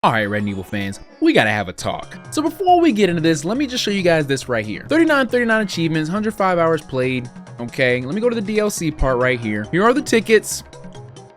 Alright, Red Evil fans, we gotta have a talk. So before we get into this, let me just show you guys this right here. 39 achievements, 105 hours played. Okay, let me go to the DLC part right here. Here are the tickets.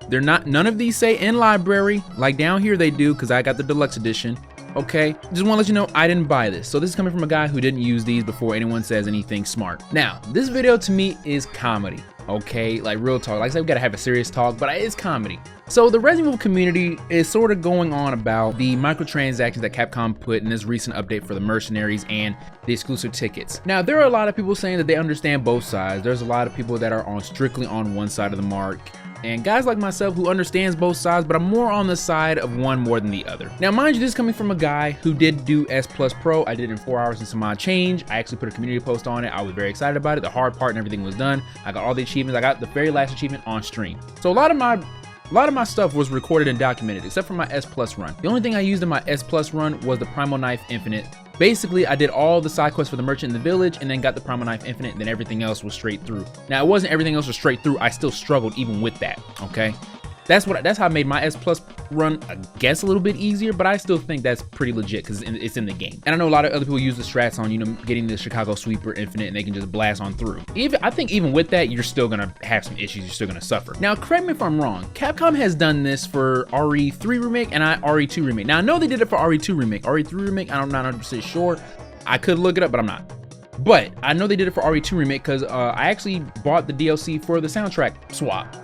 They're not, none of these say in library. Like down here they do, because I got the deluxe edition. Okay, just want to let you know I didn't buy this. So this is coming from a guy who didn't use these before anyone says anything smart. Now, this video to me is comedy. Okay, like real talk. Like I said, we gotta have a serious talk, but it's comedy. So the Resident Evil community is sort of going on about the microtransactions that Capcom put in this recent update for the mercenaries and the exclusive tickets. Now, there are a lot of people saying that they understand both sides. There's a lot of people that are strictly on one side of the mark, and guys like myself who understands both sides, but I'm more on the side of one more than the other. Now, mind you, this is coming from a guy who did do S Plus Pro. I did it in 4 hours and some odd change. I actually put a community post on it. I was very excited about it. The hard part and everything was done. I got all the achievements. I got the very last achievement on stream. So a lot of my stuff was recorded and documented, except for my S Plus run. The only thing I used in my S Plus run was the Primal Knife Infinite. Basically, I did all the side quests for the merchant in the village and then got the Primal Knife Infinite, and then everything else was straight through. Now, it wasn't everything else was straight through. I still struggled even with that, okay? That's how I made my S Plus run, I guess, a little bit easier, but I still think that's pretty legit because it's in the game. And I know a lot of other people use the strats on, you know, getting the Chicago Sweeper Infinite and they can just blast on through. I think even with that, you're still gonna have some issues, you're still gonna suffer. Now, correct me if I'm wrong, Capcom has done this for RE3 Remake and RE2 Remake. Now, I know they did it for RE2 Remake. RE3 Remake, I'm not 100% sure. I could look it up, but I'm not. But I know they did it for RE2 Remake because I actually bought the DLC for the soundtrack swap.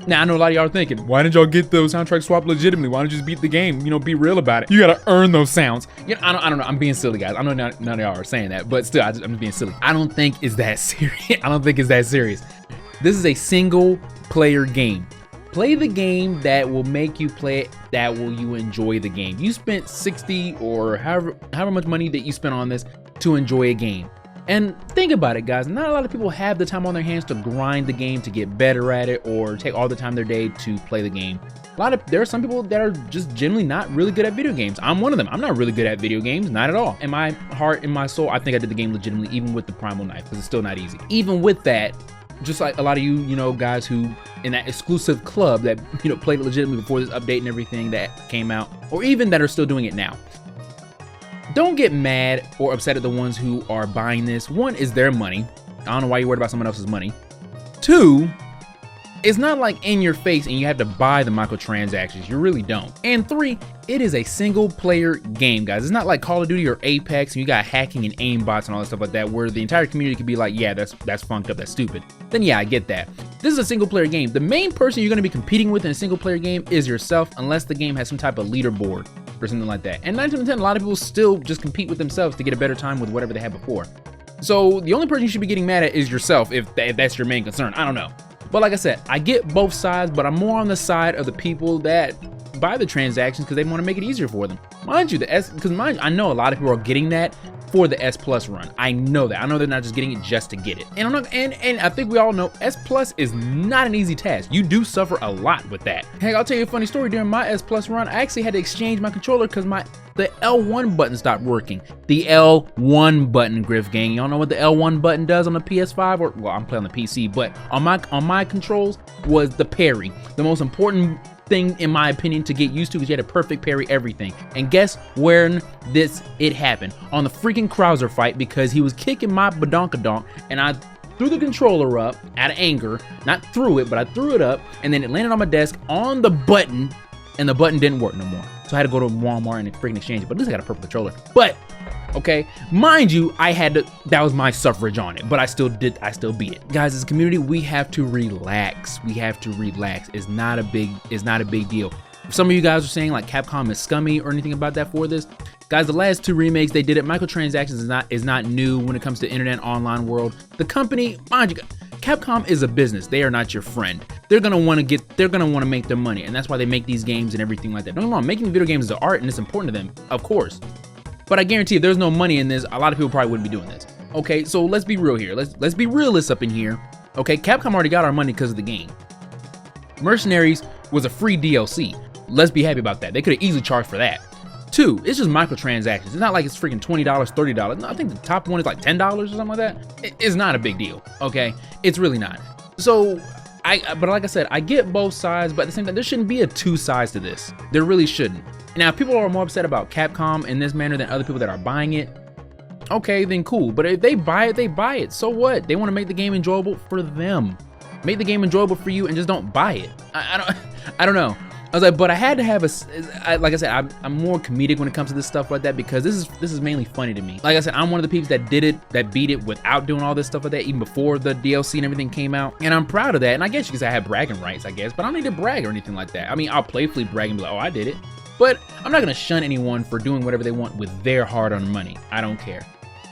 Now, I know a lot of y'all are thinking, why didn't y'all get those soundtrack swap legitimately? Why don't you just beat the game? You know, be real about it. You gotta earn those sounds. You know, I don't know. I'm being silly, guys. I know none of y'all are saying that, but still, I'm just being silly. I don't think it's that serious. I don't think it's that serious. This is a single player game. Play the game that will make you play it, that will you enjoy the game. You spent 60 or however much money that you spent on this to enjoy a game. And think about it, guys, not a lot of people have the time on their hands to grind the game to get better at it or take all the time of their day to play the game. There are some people that are just generally not really good at video games. I'm one of them. I'm not really good at video games, not at all. In my heart, in my soul, I think I did the game legitimately, even with the Primal Knife, because it's still not easy. Even with that, just like a lot of you know, guys who in that exclusive club that, you know, played it legitimately before this update and everything that came out, or even that are still doing it now. Don't get mad or upset at the ones who are buying this. One, is their money. I don't know why you're worried about someone else's money. Two, it's not like in your face and you have to buy the microtransactions. You really don't. And three, it is a single player game, guys. It's not like Call of Duty or Apex and you got hacking and aimbots and all that stuff like that, where the entire community could be like, yeah, that's funked up, that's stupid. Then yeah, I get that. This is a single player game. The main person you're gonna be competing with in a single player game is yourself, unless the game has some type of leaderboard or something like that. And 9 times out of 10, a lot of people still just compete with themselves to get a better time with whatever they had before. So the only person you should be getting mad at is yourself if that's your main concern. I don't know. But like I said, I get both sides, but I'm more on the side of the people that buy the transactions because they want to make it easier for them. Mind you, I know a lot of people are getting that for the S Plus run. I know that. I know they're not just getting it just to get it. And and I think we all know S Plus is not an easy task. You do suffer a lot with that. Hey, I'll tell you a funny story. During my S Plus run, I actually had to exchange my controller because the L1 button stopped working. The L1 button, Griff gang. Y'all know what the L1 button does on the PS5? Or, well, I'm playing on the PC, but on my controls was the parry. The most important thing, in my opinion, to get used to, because you had to perfect parry everything. And guess when it happened? On the freaking Krauser fight, because he was kicking my badonkadonk, and I threw the controller up out of anger. Not threw it, but I threw it up, and then it landed on my desk on the button, and the button didn't work no more. So I had to go to Walmart and freaking exchange it, but at least I got a purple controller. But okay, mind you, that was my suffrage on it, but I still beat it. Guys, as a community, we have to relax. It's not a big deal. If some of you guys are saying like Capcom is scummy or anything about that for this, guys, the last 2 remakes they did it. Microtransactions is not new when it comes to internet online world. The company, mind you, Capcom is a business. They are not your friend. They're gonna want to make their money, and that's why they make these games and everything like that. Don't get me wrong, making video games is an art and it's important to them, of course. But I guarantee if there's no money in this, a lot of people probably wouldn't be doing this. Okay, so let's be real here. Let's be realists up in here. Okay, Capcom already got our money because of the game. Mercenaries was a free DLC. Let's be happy about that. They could have easily charged for that. 2, it's just microtransactions. It's not like it's freaking $20, $30. No, I think the top one is like $10 or something like that. It's not a big deal, okay? It's really not. So, but like I said, I get both sides, but at the same time, there shouldn't be a 2 sides to this. There really shouldn't. Now, if people are more upset about Capcom in this manner than other people that are buying it, okay, then cool. But if they buy it, they buy it. So what? They want to make the game enjoyable for them. Make the game enjoyable for you and just don't buy it. I don't know. I was like, but I had to have like I said, I'm more comedic when it comes to this stuff like that, because this is mainly funny to me. Like I said, I'm one of the people that did it, that beat it without doing all this stuff like that, even before the DLC and everything came out. And I'm proud of that. And I guess you could say I have bragging rights, I guess, but I don't need to brag or anything like that. I mean, I'll playfully brag and be like, oh, I did it. But I'm not gonna shun anyone for doing whatever they want with their hard-earned money. I don't care.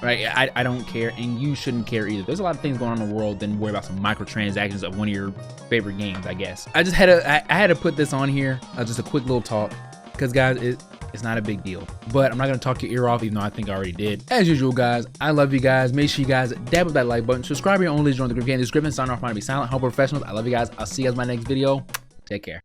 Right? I don't care, and you shouldn't care either. There's a lot of things going on in the world than worry about some microtransactions of one of your favorite games, I guess. I just had to put this on here, just a quick little talk, because guys, it's not a big deal. But I'm not gonna talk your ear off, even though I think I already did. As usual, guys, I love you guys. Make sure you guys dab up that like button, subscribe to your own list, join the group, get in the description, sign off, trying to be silent, humble professionals. I love you guys. I'll see you guys in my next video. Take care.